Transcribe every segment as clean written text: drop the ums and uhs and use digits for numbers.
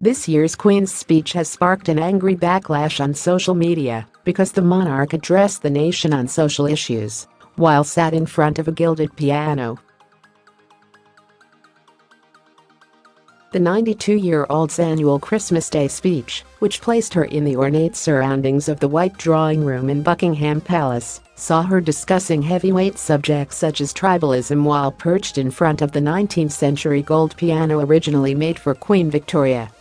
This year's Queen's speech has sparked an angry backlash on social media because the monarch addressed the nation on social issues while sat in front of a gilded piano. The 92-year-old's annual Christmas Day speech, which placed her in the ornate surroundings of the White Drawing Room in Buckingham Palace, saw her discussing heavyweight subjects such as tribalism while perched in front of the 19th-century gold piano originally made for Queen Victoria.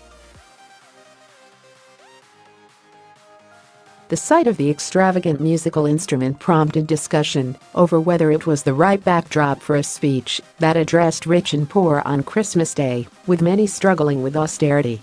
The sight of the extravagant musical instrument prompted discussion over whether it was the right backdrop for a speech that addressed rich and poor on Christmas Day, with many struggling with austerity.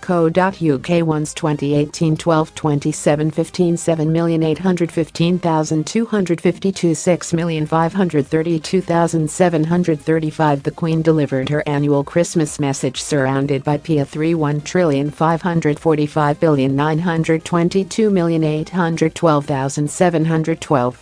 Co.uk 1's 2018 12 27 15 7,815,252 6,532,735. The Queen delivered her annual Christmas message surrounded by Pia 3 1,545,922,812,712.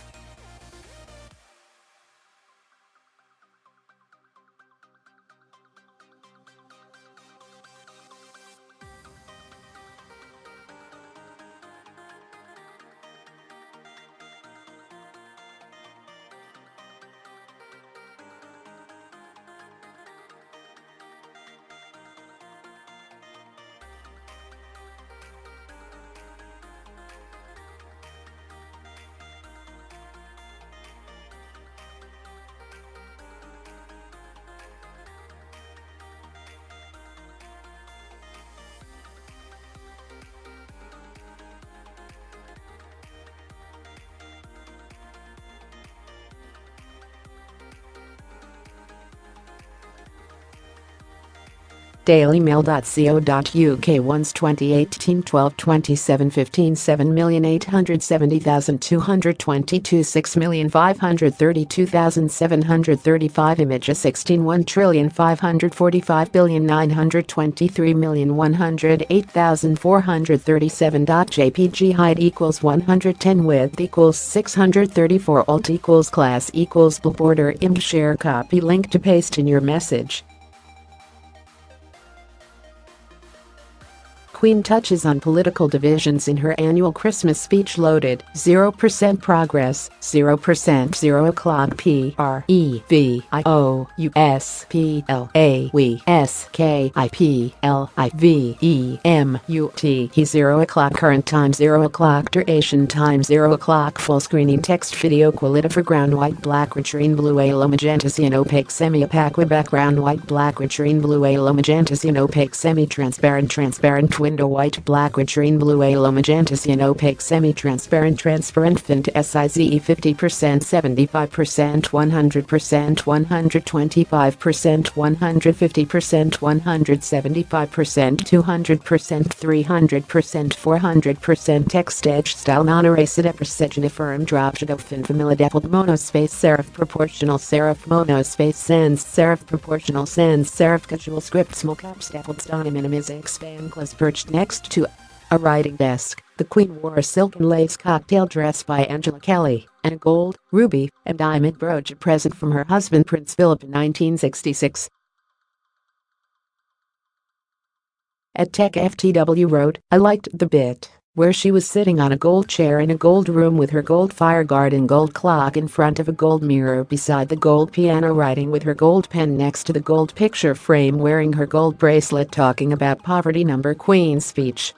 dailymail.co.uk 1's 2018 12 27 15 7,870,222 6,532,735. Image 16 1,545,923,108,437. JPG height equals 110, width equals 634, alt equals class equals border image. Share copy link to paste in your message. Queen touches on political divisions in her annual Christmas speech. Loaded. 0% progress, 0%. 0 o'clock PREVIOUSPLAVSKIPLIVEMUT. He 0 o'clock current time, 0 o'clock duration time, 0 o'clock full screening text video quality foreground white black cian blue yellow magenta cyan opaque semi opaque with background white black cian blue yellow magenta cyan opaque semi transparent window white black cian blue yellow magenta cyan opaque semi transparent font size 50%, 75%, 100%, 125%, 150%, 175%, 200%, 300%, 400%. Text edge style non-erased precision affirm drop shadow fin familiar depth monospace serif proportional serif monospace sans serif proportional sans serif casual script small caps depth style minimize expand close perched next to a writing desk. The Queen wore a silken lace cocktail dress by Angela Kelly and a gold, ruby, and diamond brooch, a present from her husband Prince Philip in 1966. At Tech FTW wrote, "I liked the bit where she was sitting on a gold chair in a gold room with her gold fire guard and gold clock in front of a gold mirror beside the gold piano, writing with her gold pen next to the gold picture frame, wearing her gold bracelet, talking about poverty." Queen's speech.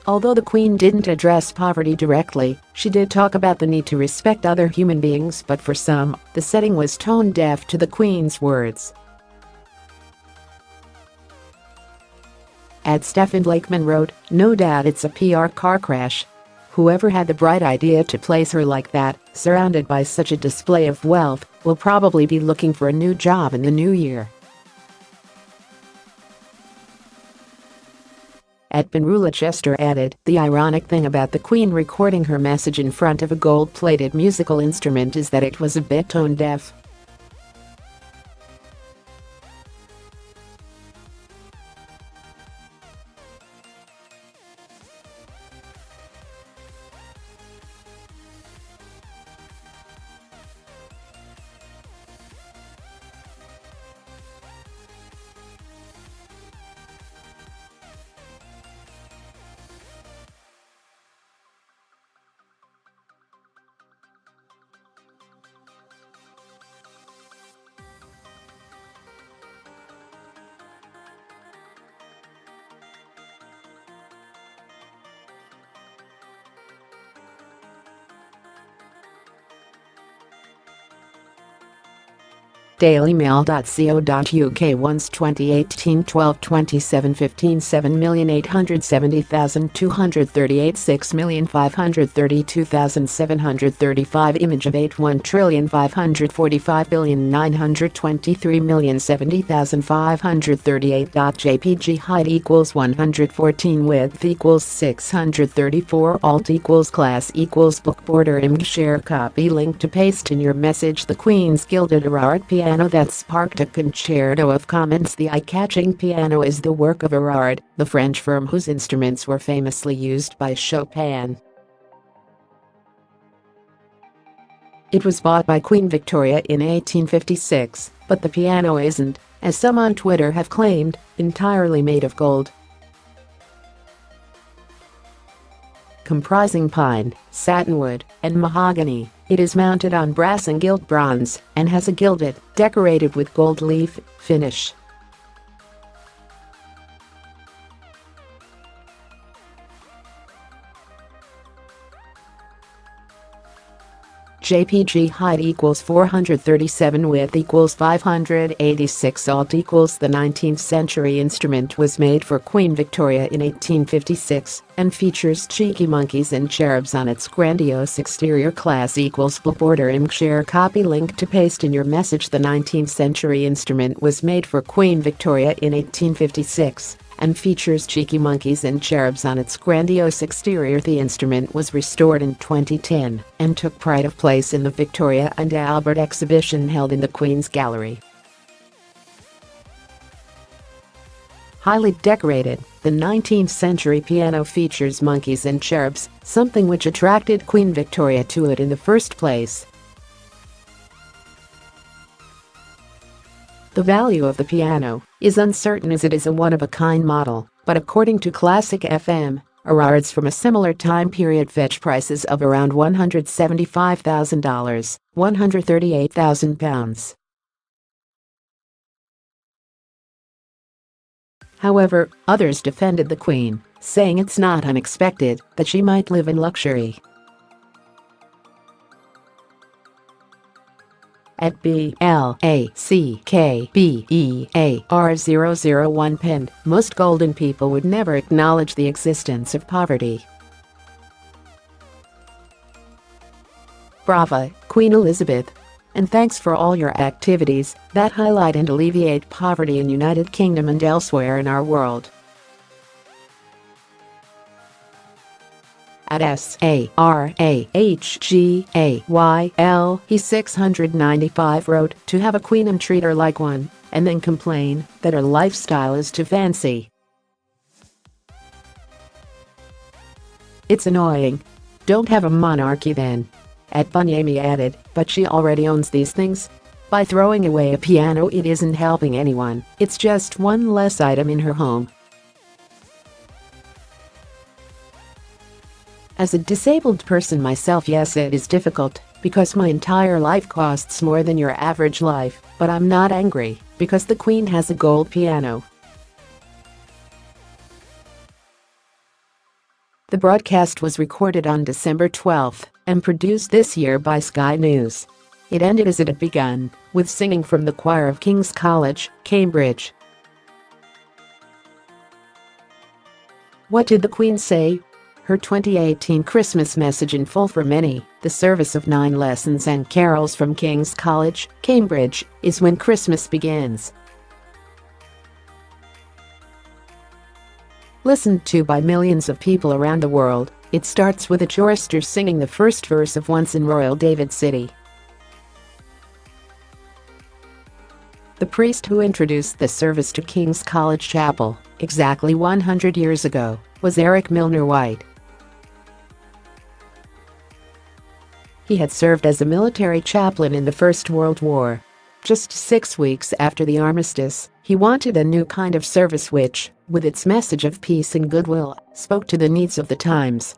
Although the Queen didn't address poverty directly, she did talk about the need to respect other human beings, but for some, the setting was tone deaf to the Queen's words. Stephen Blakeman wrote, "No doubt it's a PR car crash. Whoever had the bright idea to place her like that, surrounded by such a display of wealth, will probably be looking for a new job in the new year." Benrula Chester added, "The ironic thing about the Queen recording her message in front of a gold-plated musical instrument is that it was a bit tone deaf." Dailymail.co.uk once 2018 12/27 15 7,870,238 6,532,735 Image of 8 1,545,923,070,538 JPG height equals 114 width equals 634 alt equals class equals book border image share copy link to paste in your message. The Queen's gilded Erard piano that sparked a concerto of comments. The eye-catching piano is the work of Erard, the French firm whose instruments were famously used by Chopin. It was bought by Queen Victoria in 1856, but the piano isn't, as some on Twitter have claimed, entirely made of gold. Comprising pine, satinwood, and mahogany, it is mounted on brass and gilt bronze, and has a gilded, decorated with gold leaf, finish. JPG height equals 437 width equals 586 alt equals The 19th century instrument was made for Queen Victoria in 1856 and features cheeky monkeys and cherubs on its grandiose exterior. Class equals book border img share copy link to paste in your message. The 19th century instrument was made for Queen Victoria in 1856 and features cheeky monkeys and cherubs on its grandiose exterior. The instrument was restored in 2010 and took pride of place in the Victoria and Albert exhibition held in the Queen's Gallery. Highly decorated, the 19th century piano features monkeys and cherubs, something which attracted Queen Victoria to it in the first place. The value of the piano is uncertain as it is a one-of-a-kind model, but according to Classic FM, Erards from a similar time period fetch prices of around $175,000, £138,000. However, others defended the Queen, saying it's not unexpected that she might live in luxury. At BLACKBEAR001 pinned, most golden people would never acknowledge the existence of poverty. Brava, Queen Elizabeth! And thanks for all your activities that highlight and alleviate poverty in United Kingdom and elsewhere in our world. At SARAHGAYL, he 695 wrote, to have a queen and treat her like one, and then complain that her lifestyle is too fancy. It's annoying. Don't have a monarchy then. At Bunyami added, but she already owns these things. By throwing away a piano it isn't helping anyone, it's just one less item in her home. As a disabled person myself, yes, it is difficult, because my entire life costs more than your average life, but I'm not angry, because the Queen has a gold piano. The broadcast was recorded on December 12 and produced this year by Sky News. It ended as it had begun, with singing from the choir of King's College, Cambridge. What did the Queen say? Her 2018 Christmas message in full for many, the service of 9 lessons and carols from King's College, Cambridge, is when Christmas begins. Listened to by millions of people around the world, it starts with a chorister singing the first verse of Once in Royal David City. The priest who introduced the service to King's College Chapel, exactly 100 years ago, was Eric Milner White. He had served as a military chaplain in the First World War. Just 6 weeks after the armistice, he wanted a new kind of service which, with its message of peace and goodwill, spoke to the needs of the times.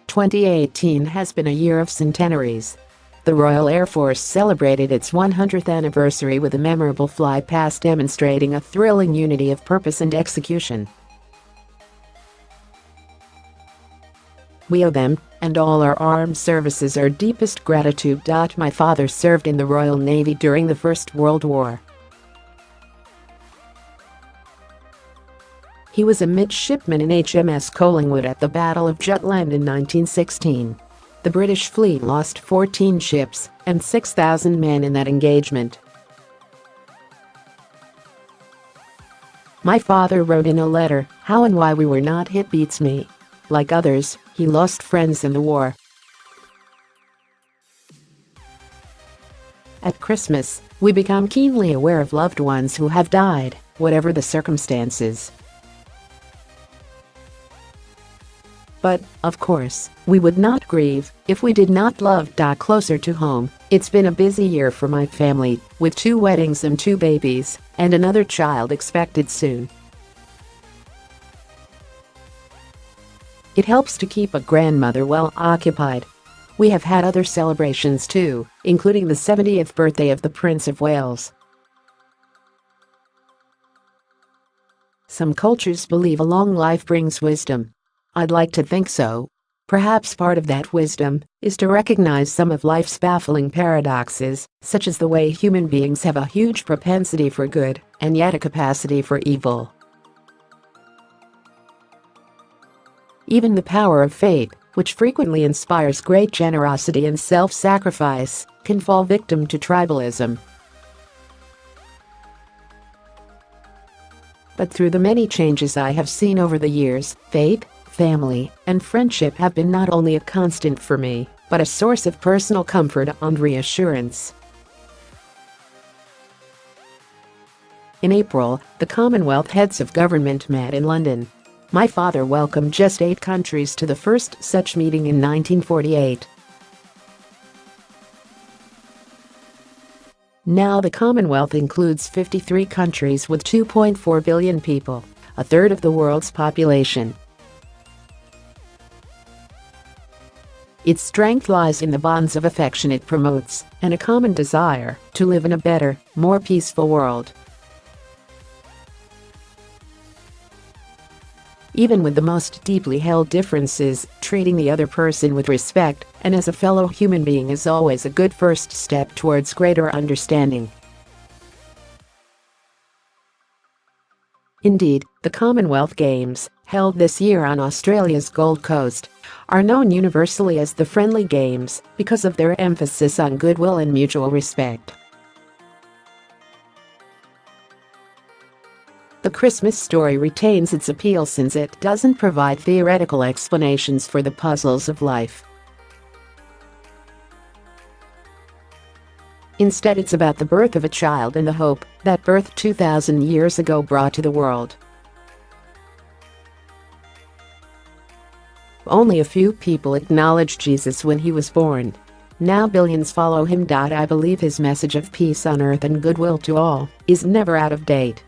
2018 has been a year of centenaries. The Royal Air Force celebrated its 100th anniversary with a memorable fly-past demonstrating a thrilling unity of purpose and execution. We owe them and all our armed services our deepest gratitude. My father served in the Royal Navy during the First World War. He was a midshipman in HMS Collingwood at the Battle of Jutland in 1916. The British fleet lost 14 ships and 6,000 men in that engagement. My father wrote in a letter, "How and why we were not hit beats me. Like others, he lost friends in the war." At Christmas, we become keenly aware of loved ones who have died, whatever the circumstances. But, of course, we would not grieve if we did not love. Closer to home, it's been a busy year for my family, with 2 weddings and 2 babies, and another child expected soon. It helps to keep a grandmother well occupied. We have had other celebrations too, including the 70th birthday of the Prince of Wales. Some cultures believe a long life brings wisdom. I'd like to think so. Perhaps part of that wisdom is to recognize some of life's baffling paradoxes, such as the way human beings have a huge propensity for good and yet a capacity for evil. Even the power of faith, which frequently inspires great generosity and self-sacrifice, can fall victim to tribalism. But through the many changes I have seen over the years, faith, family, and friendship have been not only a constant for me, but a source of personal comfort and reassurance. In April, the Commonwealth heads of government met in London. My father welcomed just 8 countries to the first such meeting in 1948. Now the Commonwealth includes 53 countries with 2.4 billion people, a third of the world's population. Its strength lies in the bonds of affection it promotes and a common desire to live in a better, more peaceful world. Even with the most deeply held differences, treating the other person with respect and as a fellow human being is always a good first step towards greater understanding. Indeed, the Commonwealth Games, held this year on Australia's Gold Coast, are known universally as the Friendly Games because of their emphasis on goodwill and mutual respect. The Christmas story retains its appeal since it doesn't provide theoretical explanations for the puzzles of life. Instead, it's about the birth of a child and the hope that birth 2,000 years ago brought to the world. Only a few people acknowledged Jesus when he was born. Now billions follow him. I believe his message of peace on earth and goodwill to all is never out of date.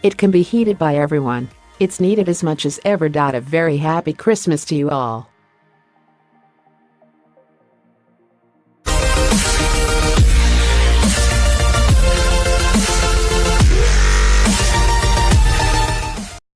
It can be heeded by everyone. It's needed as much as ever. A very happy Christmas to you all.